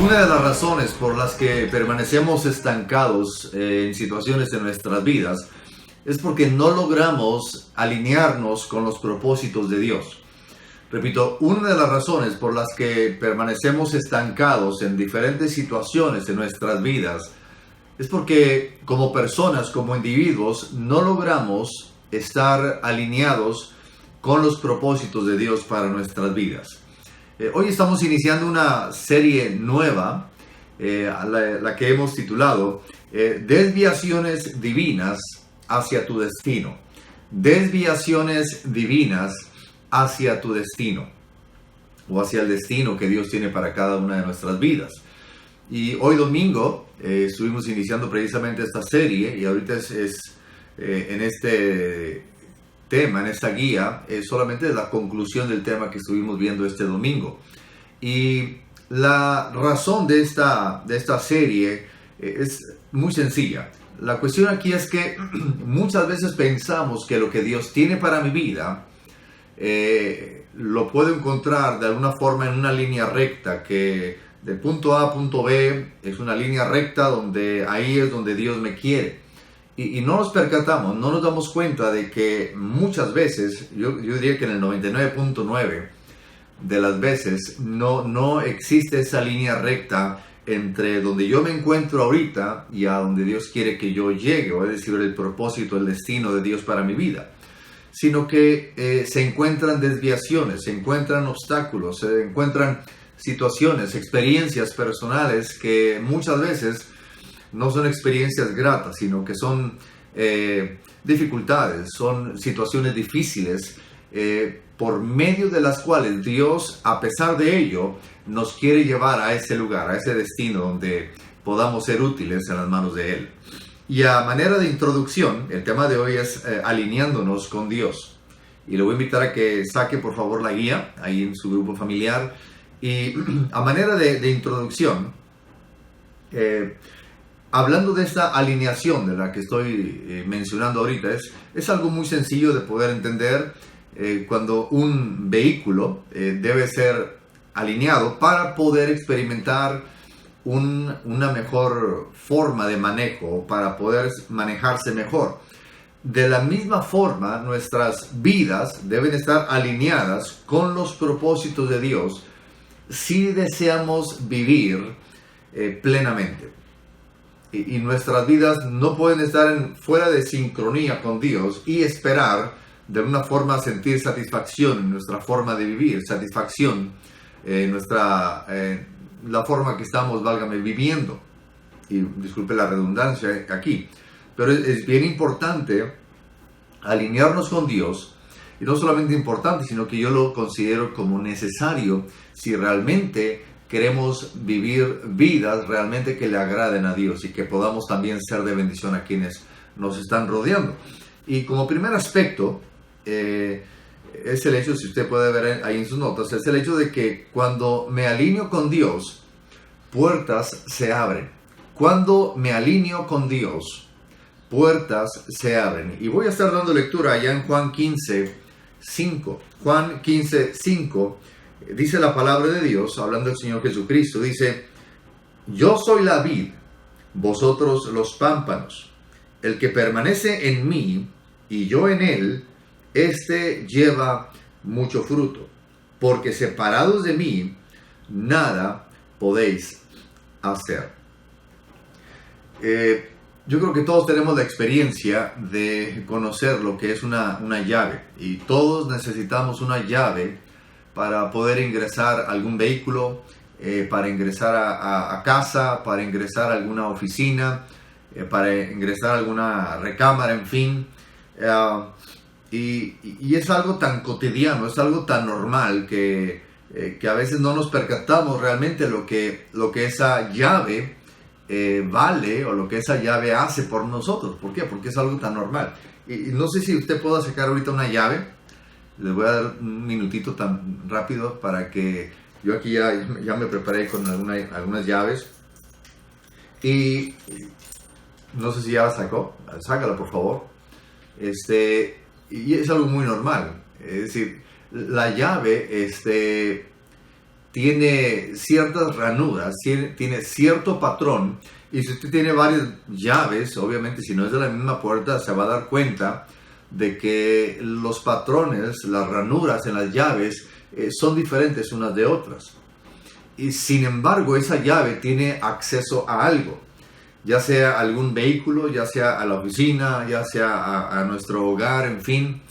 Una de las razones por las que permanecemos estancados en situaciones de nuestras vidas es porque no logramos alinearnos con los propósitos de Dios. Repito, una de las razones por las que permanecemos estancados en diferentes situaciones de nuestras vidas es porque como personas, como individuos, no logramos estar alineados con los propósitos de Dios para nuestras vidas. Hoy estamos iniciando una serie nueva, la que hemos titulado Desviaciones Divinas hacia tu destino. Desviaciones divinas hacia tu destino, o hacia el destino que Dios tiene para cada una de nuestras vidas. Y hoy domingo estuvimos iniciando precisamente esta serie, y ahorita en este tema, en esta guía, es solamente la conclusión del tema que estuvimos viendo este domingo. Y la razón de esta serie es muy sencilla. La cuestión aquí es que muchas veces pensamos que lo que Dios tiene para mi vida lo puedo encontrar de alguna forma en una línea recta, que de punto A a punto B es una línea recta donde ahí es donde Dios me quiere. Y no nos percatamos, no nos damos cuenta de que muchas veces, yo diría que en el 99.9 de las veces, no existe esa línea recta entre donde yo me encuentro ahorita y a donde Dios quiere que yo llegue, o es decir, el propósito, el destino de Dios para mi vida. Sino que se encuentran desviaciones, se encuentran obstáculos, se encuentran situaciones, experiencias personales que muchas veces no son experiencias gratas, sino que son dificultades, son situaciones difíciles por medio de las cuales Dios, a pesar de ello, nos quiere llevar a ese lugar, a ese destino donde podamos ser útiles en las manos de Él. Y a manera de introducción, el tema de hoy es alineándonos con Dios. Y le voy a invitar a que saque por favor la guía ahí en su grupo familiar. Y a manera de introducción, hablando de esta alineación de la que estoy mencionando ahorita, es algo muy sencillo de poder entender cuando un vehículo debe ser alineado para poder experimentar una mejor forma de manejo, para poder manejarse mejor. De la misma forma, nuestras vidas deben estar alineadas con los propósitos de Dios si deseamos vivir plenamente. Y nuestras vidas no pueden estar fuera de sincronía con Dios y esperar de alguna forma sentir satisfacción en nuestra forma de vivir, satisfacción en la forma que estamos, válgame, viviendo. Y disculpe la redundancia aquí, pero es bien importante alinearnos con Dios, y no solamente importante, sino que yo lo considero como necesario si realmente queremos vivir vidas realmente que le agraden a Dios y que podamos también ser de bendición a quienes nos están rodeando. Y como primer aspecto, es el hecho, si usted puede ver ahí en sus notas, es el hecho de que cuando me alineo con Dios, puertas se abren. Cuando me alineo con Dios, puertas se abren. Y voy a estar dando lectura allá en Juan 15:5. Juan 15:5 dice la palabra de Dios, hablando del Señor Jesucristo, dice: yo soy la vid, vosotros los pámpanos. El que permanece en mí y yo en él, este lleva mucho fruto, porque separados de mí, nada podéis hacer. Yo creo que todos tenemos la experiencia de conocer lo que es una llave, y todos necesitamos una llave para poder ingresar a algún vehículo, para ingresar a casa, para ingresar a alguna oficina, para ingresar a alguna recámara, en fin. Y es algo tan cotidiano, es algo tan normal que a veces no nos percatamos realmente lo que esa llave vale, o lo que esa llave hace por nosotros. ¿Por qué? Porque es algo tan normal. Y no sé si usted pueda sacar ahorita una llave. Les voy a dar un minutito tan rápido para que yo aquí ya me preparé con algunas llaves. Y no sé si ya la sacó. Sácala, por favor. Y es algo muy normal. Es decir, la llave tiene ciertas ranuras, tiene cierto patrón, y si usted tiene varias llaves, obviamente si no es de la misma puerta, se va a dar cuenta de que los patrones, las ranuras en las llaves son diferentes unas de otras. Y sin embargo, esa llave tiene acceso a algo, ya sea algún vehículo, ya sea a la oficina, ya sea a nuestro hogar, en fin.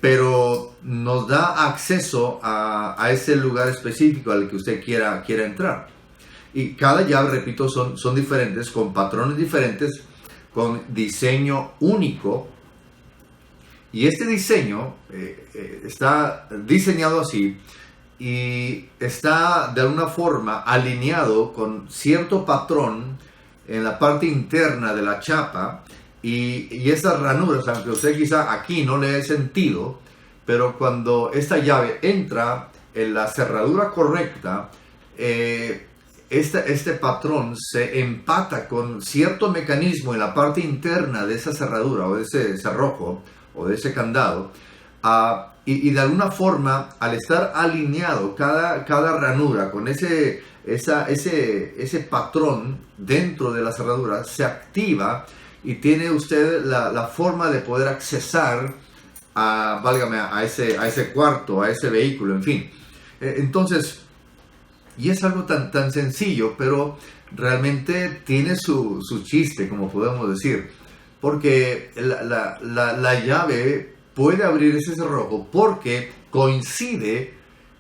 Pero nos da acceso a ese lugar específico al que usted quiera entrar. Y cada llave, repito, son diferentes, con patrones diferentes, con diseño único. Y este diseño está diseñado así y está de alguna forma alineado con cierto patrón en la parte interna de la chapa. Y esas ranuras, aunque usted quizá aquí no le dé sentido, pero cuando esta llave entra en la cerradura correcta, este patrón se empata con cierto mecanismo en la parte interna de esa cerradura o de ese cerrojo o de ese candado, y de alguna forma, al estar alineado cada ranura con ese patrón dentro de la cerradura, se activa y tiene usted la forma de poder accesar a ese cuarto, a ese vehículo, en fin. Entonces, y es algo tan sencillo, pero realmente tiene su chiste, como podemos decir, porque la llave puede abrir ese cerrojo porque coincide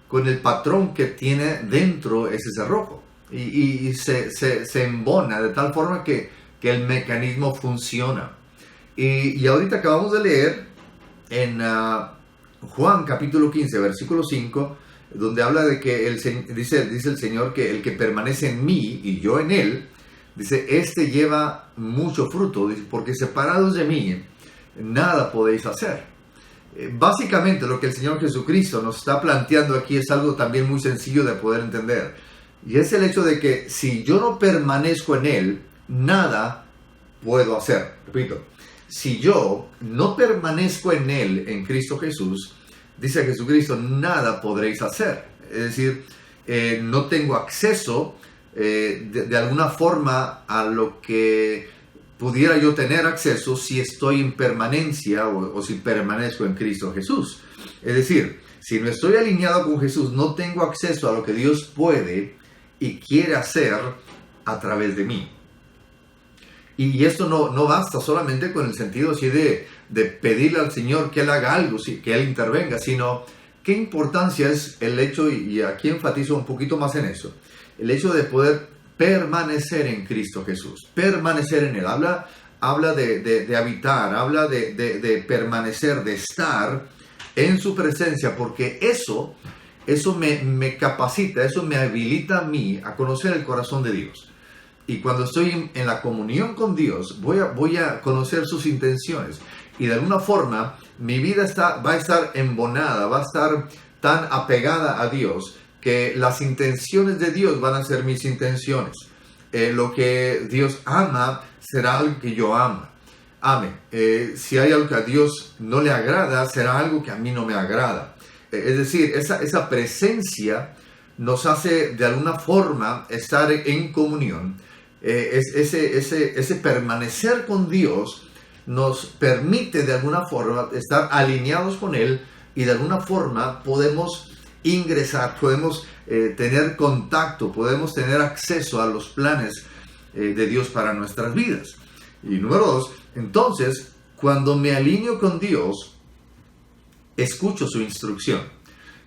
con el patrón que tiene dentro ese cerrojo y se embona de tal forma que el mecanismo funciona. Y ahorita acabamos de leer en Juan capítulo 15, versículo 5, donde habla de que dice el Señor que el que permanece en mí y yo en él, dice, este lleva mucho fruto, dice, porque separados de mí nada podéis hacer. Básicamente lo que el Señor Jesucristo nos está planteando aquí es algo también muy sencillo de poder entender. Y es el hecho de que si yo no permanezco en él, nada puedo hacer. Repito, si yo no permanezco en él, en Cristo Jesús, dice Jesucristo, nada podréis hacer. Es decir, no tengo acceso de alguna forma a lo que pudiera yo tener acceso si estoy en permanencia o si permanezco en Cristo Jesús. Es decir, si no estoy alineado con Jesús, no tengo acceso a lo que Dios puede y quiere hacer a través de mí. Y esto no basta solamente con el sentido así de pedirle al Señor que Él haga algo, que Él intervenga, sino qué importancia es el hecho, y aquí enfatizo un poquito más en eso, el hecho de poder permanecer en Cristo Jesús, permanecer en Él. Habla de habitar, habla de permanecer, de estar en su presencia, porque eso me capacita, eso me habilita a mí a conocer el corazón de Dios. Y cuando estoy en la comunión con Dios, voy a conocer sus intenciones. Y de alguna forma, mi vida va a estar embonada, va a estar tan apegada a Dios, que las intenciones de Dios van a ser mis intenciones. Lo que Dios ama será algo que yo ame. Si hay algo que a Dios no le agrada, será algo que a mí no me agrada. Es decir, esa presencia nos hace de alguna forma estar en comunión. Ese permanecer con Dios nos permite de alguna forma estar alineados con Él, y de alguna forma podemos ingresar, podemos tener contacto, podemos tener acceso a los planes de Dios para nuestras vidas. Y número 2, entonces, cuando me alineo con Dios, escucho su instrucción.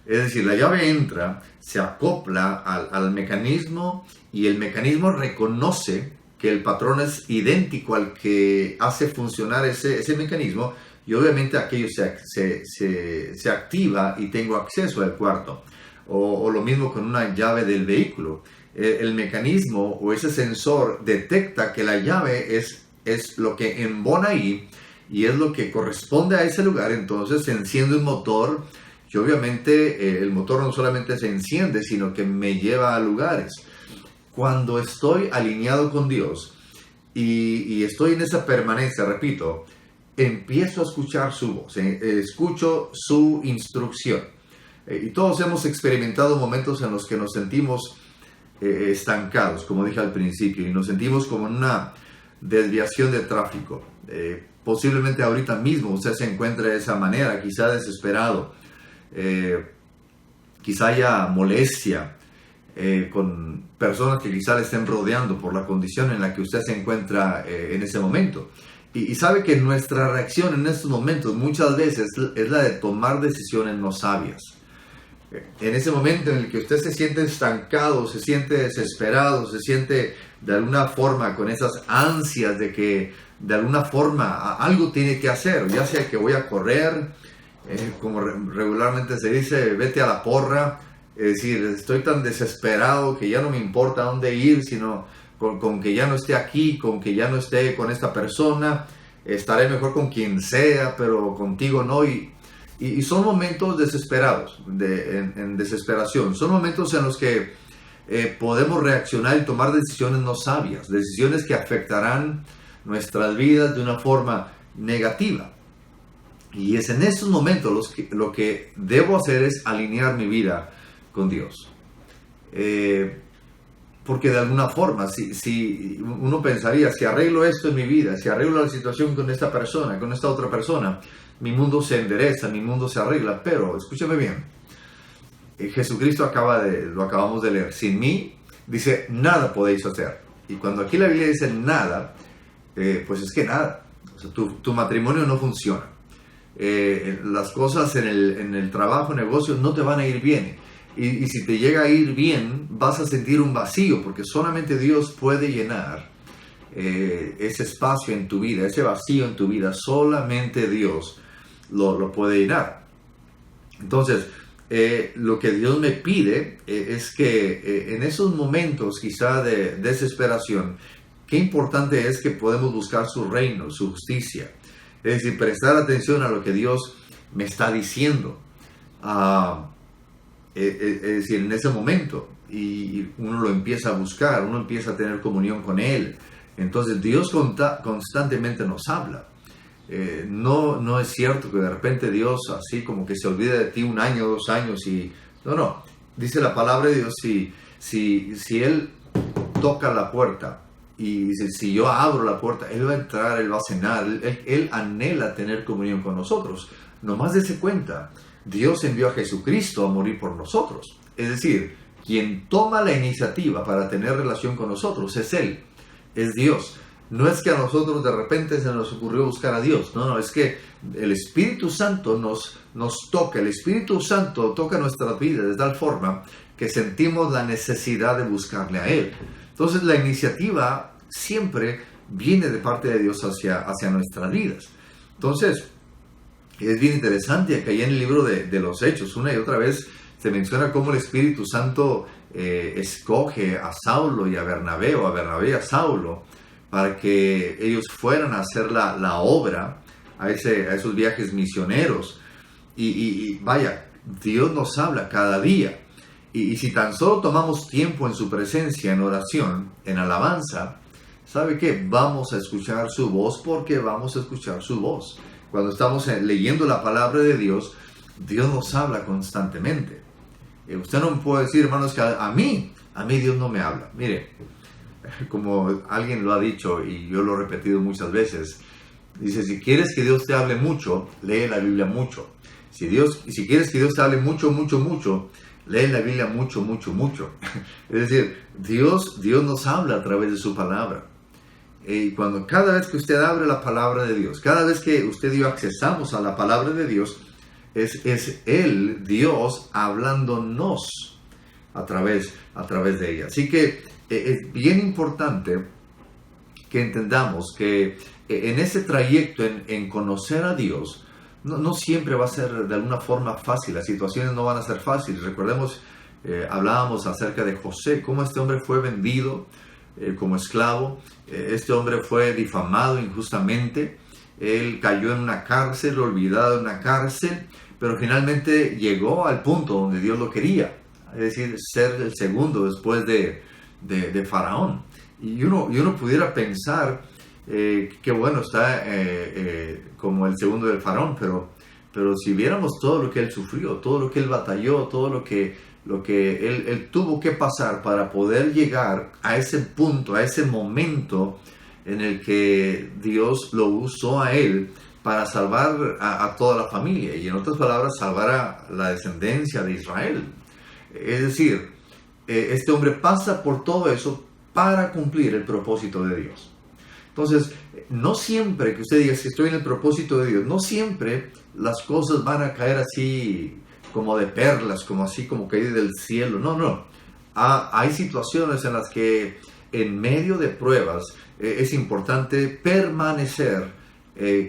Es decir, la llave entra, se acopla al mecanismo, y el mecanismo reconoce que el patrón es idéntico al que hace funcionar ese mecanismo, y obviamente aquello se activa y tengo acceso al cuarto. O lo mismo con una llave del vehículo. El mecanismo o ese sensor detecta que la llave es lo que embona ahí y es lo que corresponde a ese lugar. Entonces se enciende un motor, y obviamente el motor no solamente se enciende, sino que me lleva a lugares. Cuando estoy alineado con Dios y estoy en esa permanencia, repito, empiezo a escuchar su voz, escucho su instrucción. Y todos hemos experimentado momentos en los que nos sentimos estancados, como dije al principio, y nos sentimos como en una desviación de tráfico. Posiblemente ahorita mismo usted se encuentre de esa manera, quizá desesperado, quizá haya molestia con personas que quizá le estén rodeando por la condición en la que usted se encuentra en ese momento. Y sabe que nuestra reacción en estos momentos muchas veces es la de tomar decisiones no sabias. En ese momento en el que usted se siente estancado, se siente desesperado, se siente de alguna forma con esas ansias de que de alguna forma algo tiene que hacer, ya sea que voy a correr, como regularmente se dice, vete a la porra, es decir, estoy tan desesperado que ya no me importa a dónde ir, sino con que ya no esté aquí, con que ya no esté con esta persona, estaré mejor con quien sea, pero contigo no. Y son momentos desesperados, en desesperación. Son momentos en los que podemos reaccionar y tomar decisiones no sabias, decisiones que afectarán nuestras vidas de una forma negativa. Y es en esos momentos lo que debo hacer es alinear mi vida con Dios. Porque de alguna forma, si uno pensaría, si arreglo esto en mi vida, si arreglo la situación con esta persona, con esta otra persona, mi mundo se endereza, mi mundo se arregla. Pero escúchame bien, Jesucristo lo acabamos de leer, sin mí, dice, nada podéis hacer. Y cuando aquí la Biblia dice nada, pues es que nada. O sea, tu matrimonio no funciona. Las cosas en el trabajo, negocio, no te van a ir bien. Y si te llega a ir bien, vas a sentir un vacío, porque solamente Dios puede llenar ese espacio en tu vida, ese vacío en tu vida. Solamente Dios lo puede llenar. Entonces, lo que Dios me pide es que en esos momentos quizá de desesperación, qué importante es que podemos buscar su reino, su justicia. Es decir, prestar atención a lo que Dios me está diciendo. Es decir, en ese momento, y uno lo empieza a buscar, uno empieza a tener comunión con Él. Entonces Dios constantemente nos habla. No es cierto que de repente Dios así como que se olvida de ti 1 año, 2 años y... No. Dice la palabra de Dios, si Él toca la puerta y si yo abro la puerta, Él va a entrar, Él va a cenar, Él anhela tener comunión con nosotros. Nomás dése cuenta, Dios envió a Jesucristo a morir por nosotros. Es decir, quien toma la iniciativa para tener relación con nosotros es Él, es Dios. No es que a nosotros de repente se nos ocurrió buscar a Dios. No, es que el Espíritu Santo nos toca. El Espíritu Santo toca nuestras vidas de tal forma que sentimos la necesidad de buscarle a Él. Entonces la iniciativa siempre viene de parte de Dios hacia nuestras vidas. Entonces es bien interesante que allá en el libro de los Hechos, una y otra vez se menciona cómo el Espíritu Santo escoge a Saulo y a Bernabé, o a Bernabé y a Saulo, para que ellos fueran a hacer la obra, a esos viajes misioneros. Y vaya, Dios nos habla cada día. Y si tan solo tomamos tiempo en su presencia, en oración, en alabanza, ¿sabe qué? Vamos a escuchar su voz, porque vamos a escuchar su voz. Cuando estamos leyendo la palabra de Dios, Dios nos habla constantemente. Usted no me puede decir, hermanos, que a mí Dios no me habla. Mire, como alguien lo ha dicho y yo lo he repetido muchas veces, dice, si quieres que Dios te hable mucho, lee la Biblia mucho. Si quieres que Dios te hable mucho, lee la Biblia mucho. Es decir, Dios nos habla a través de su palabra. Y cada vez que usted abre la palabra de Dios, cada vez que usted y yo accesamos a la palabra de Dios, es Él, Dios, hablándonos a través de ella. Así que es bien importante que entendamos que en ese trayecto, en conocer a Dios, no siempre va a ser de alguna forma fácil. Las situaciones no van a ser fáciles. Recordemos, hablábamos acerca de José, cómo este hombre fue vendido como esclavo. Este hombre fue difamado injustamente. Él cayó en una cárcel, olvidado en una cárcel, pero finalmente llegó al punto donde Dios lo quería, es decir, ser el segundo después de Faraón. Y uno pudiera pensar que bueno, está como el segundo del Faraón, pero pero si viéramos todo lo que Él sufrió, todo lo que Él batalló, todo lo que él tuvo que pasar para poder llegar a ese punto, a ese momento en el que Dios lo usó a Él para salvar a toda la familia, y en otras palabras, salvar a la descendencia de Israel. Es decir, este hombre pasa por todo eso para cumplir el propósito de Dios. Entonces, no siempre que usted diga que estoy en el propósito de Dios, no siempre las cosas van a caer así como de perlas, como así como caer del cielo. No. Hay situaciones en las que en medio de pruebas es importante permanecer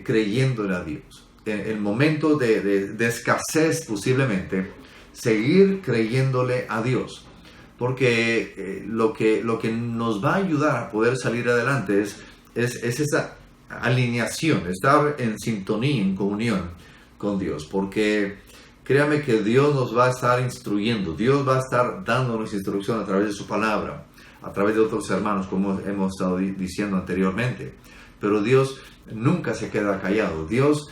creyéndole a Dios. En momentos de escasez posiblemente, seguir creyéndole a Dios. Porque lo que nos va a ayudar a poder salir adelante es esa alineación, estar en sintonía, en comunión con Dios. Porque créame que Dios nos va a estar instruyendo, Dios va a estar dándonos instrucción a través de su palabra, a través de otros hermanos, como hemos estado diciendo anteriormente. Pero Dios nunca se queda callado. Dios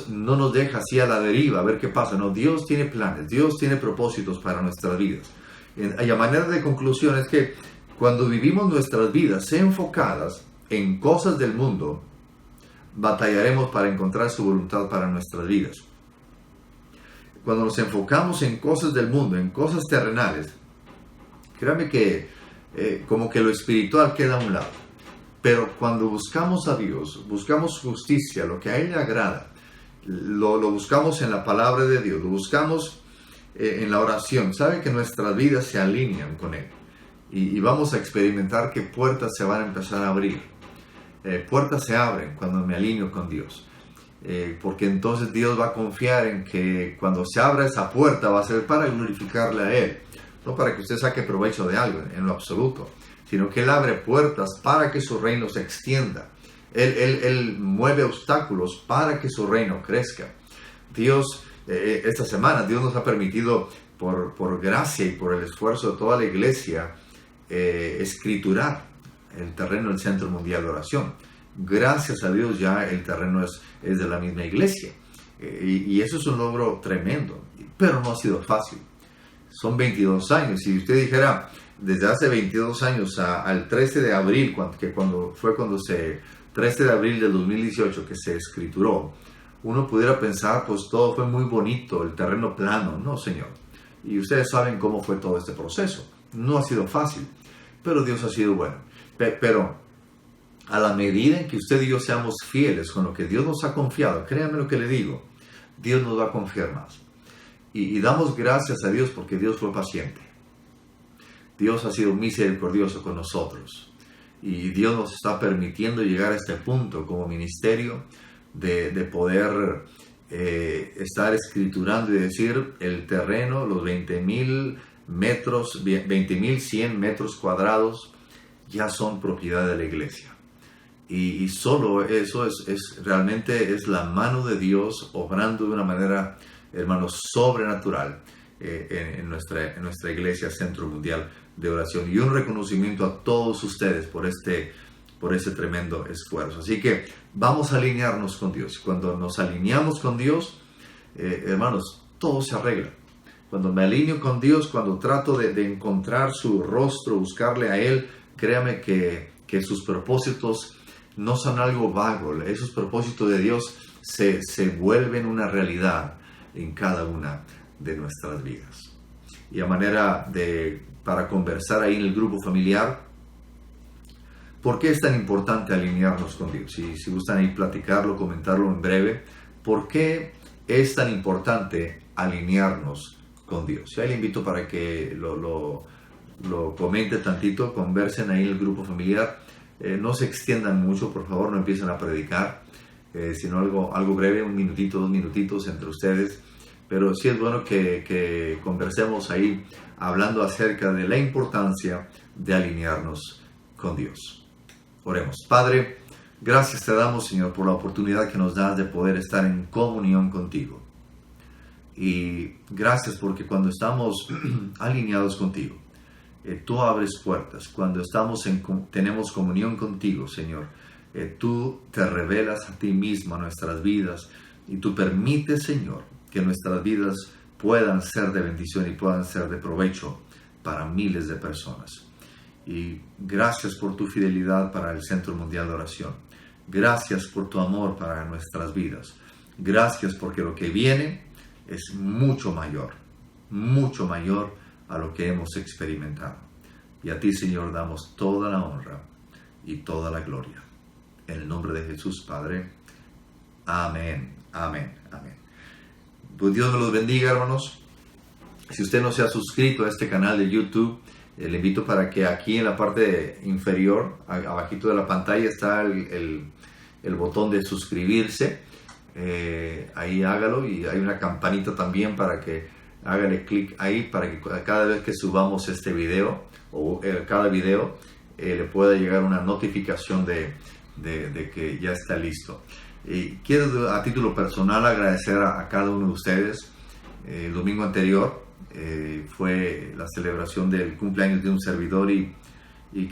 no nos deja así a la deriva, a ver qué pasa. No, Dios tiene planes, Dios tiene propósitos para nuestras vidas. Y a manera de conclusión es que cuando vivimos nuestras vidas enfocadas en cosas del mundo, batallaremos para encontrar su voluntad para nuestras vidas. Cuando nos enfocamos en cosas del mundo, en cosas terrenales, créame que como que lo espiritual queda a un lado. Pero cuando buscamos a Dios, buscamos justicia, lo que a Él le agrada, lo buscamos en la palabra de Dios, lo buscamos en la oración, sabe que nuestras vidas se alinean con Él. Y vamos a experimentar que puertas se van a empezar a abrir. Puertas se abren cuando me alineo con Dios. Porque entonces Dios va a confiar en que cuando se abra esa puerta va a ser para glorificarle a Él. No para que usted saque provecho de algo en lo absoluto, sino que Él abre puertas para que su reino se extienda. Él mueve obstáculos para que su reino crezca. Dios, esta semana, Dios nos ha permitido, por gracia y por el esfuerzo de toda la iglesia, escriturar el terreno del Centro Mundial de Oración. Gracias a Dios ya el terreno es de la misma iglesia. Y eso es un logro tremendo, pero no ha sido fácil. Son 22 años. Si usted dijera, desde hace 22 años al 13 de abril, 13 de abril del 2018 que se escrituró, uno pudiera pensar, pues todo fue muy bonito, el terreno plano. No, Señor. Y ustedes saben cómo fue todo este proceso. No ha sido fácil, pero Dios ha sido bueno. Pero a la medida en que usted y yo seamos fieles con lo que Dios nos ha confiado, créanme lo que le digo, Dios nos va a confiar más. Y damos gracias a Dios porque Dios fue paciente. Dios ha sido misericordioso con nosotros. Y Dios nos está permitiendo llegar a este punto como ministerio de poder estar escriturando y decir el terreno, los 20.100 metros cuadrados ya son propiedad de la iglesia. Y solo eso realmente es la mano de Dios obrando de una manera, hermanos, sobrenatural en nuestra iglesia Centro Mundial de Oración. Y un reconocimiento a todos ustedes por ese tremendo esfuerzo. Así que vamos a alinearnos con Dios. Cuando nos alineamos con Dios, hermanos, todo se arregla. Cuando me alineo con Dios, cuando trato de encontrar su rostro, buscarle a Él, créame que sus propósitos no son algo vago. Esos propósitos de Dios se vuelven una realidad en cada una de nuestras vidas. Y a manera para conversar ahí en el grupo familiar, ¿por qué es tan importante alinearnos con Dios? Si gustan ahí platicarlo, comentarlo en breve, ¿por qué es tan importante alinearnos con Dios? Y ahí le invito para que lo comente tantito, conversen ahí en el grupo familiar. No se extiendan mucho, por favor, no empiecen a predicar, sino algo breve, 1 minutito, 2 minutitos entre ustedes. Pero sí es bueno que conversemos ahí hablando acerca de la importancia de alinearnos con Dios. Oremos. Padre, gracias te damos, Señor, por la oportunidad que nos das de poder estar en comunión contigo. Y gracias porque cuando estamos alineados contigo, tú abres puertas. Cuando tenemos comunión contigo, Señor, tú te revelas a ti mismo a nuestras vidas. y tú permites, Señor, que nuestras vidas puedan ser de bendición y puedan ser de provecho para miles de personas. Y gracias por tu fidelidad para el Centro Mundial de Oración. Gracias por tu amor para nuestras vidas. Gracias porque lo que viene es mucho mayor a lo que hemos experimentado. Y a ti, Señor, damos toda la honra y toda la gloria. En el nombre de Jesús, Padre. Amén, amén, amén. Pues Dios me los bendiga, hermanos. Si usted no se ha suscrito a este canal de YouTube, le invito para que aquí en la parte inferior, abajito de la pantalla, está el botón de suscribirse. Ahí hágalo, y hay una campanita también para que hágale clic ahí para que cada vez que subamos este video o cada video le pueda llegar una notificación de que ya está listo. Y quiero a título personal agradecer a cada uno de ustedes. El domingo anterior fue la celebración del cumpleaños de un servidor y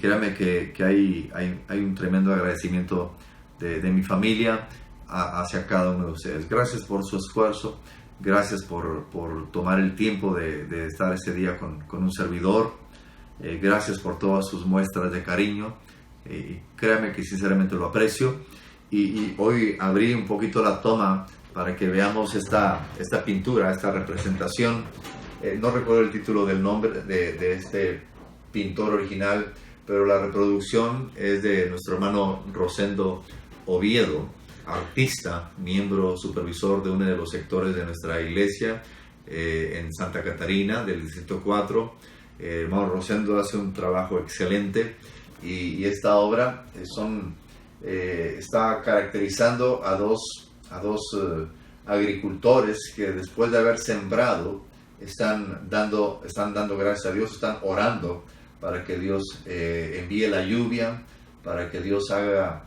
créanme que hay un tremendo agradecimiento de mi familia hacia cada uno de ustedes. Gracias por su esfuerzo, gracias por tomar el tiempo de estar este día con un servidor, gracias por todas sus muestras de cariño, créanme que sinceramente lo aprecio. Y hoy abrí un poquito la toma para que veamos esta pintura, esta representación. No recuerdo el título del nombre de este pintor original, pero la reproducción es de nuestro hermano Rosendo Oviedo, artista, miembro supervisor de uno de los sectores de nuestra iglesia en Santa Catarina, del Distrito 4. Hermano Rosendo hace un trabajo excelente y esta obra está caracterizando a dos agricultores que después de haber sembrado están dando gracias a Dios, están orando para que Dios envíe la lluvia, para que Dios haga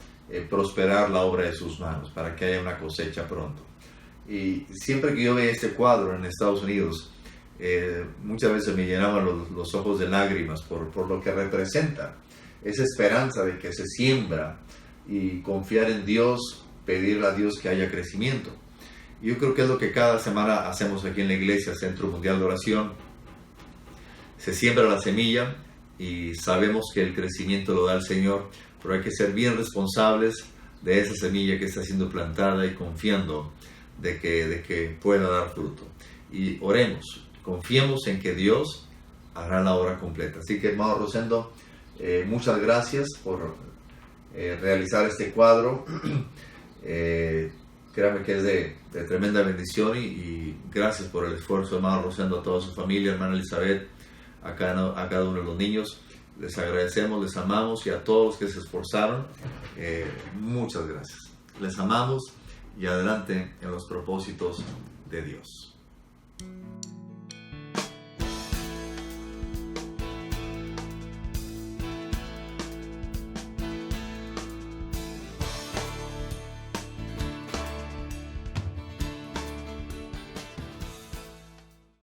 prosperar la obra de sus manos, para que haya una cosecha pronto. Y siempre que yo veía este cuadro en Estados Unidos, muchas veces me llenaban los ojos de lágrimas por lo que representa esa esperanza de que se siembra y confiar en Dios, pedirle a Dios que haya crecimiento. Yo creo que es lo que cada semana hacemos aquí en la iglesia, Centro Mundial de Oración. Se siembra la semilla y sabemos que el crecimiento lo da el Señor, pero hay que ser bien responsables de esa semilla que está siendo plantada y confiando de que pueda dar fruto. Y oremos, confiemos en que Dios hará la obra completa. Así que, hermano Rosendo, muchas gracias por realizar este cuadro. Créame que es de tremenda bendición y gracias por el esfuerzo, hermano Rosendo, a toda su familia, hermana Elizabeth, a cada uno de los niños. Les agradecemos, les amamos, y a todos los que se esforzaron, muchas gracias. Les amamos y adelante en los propósitos de Dios.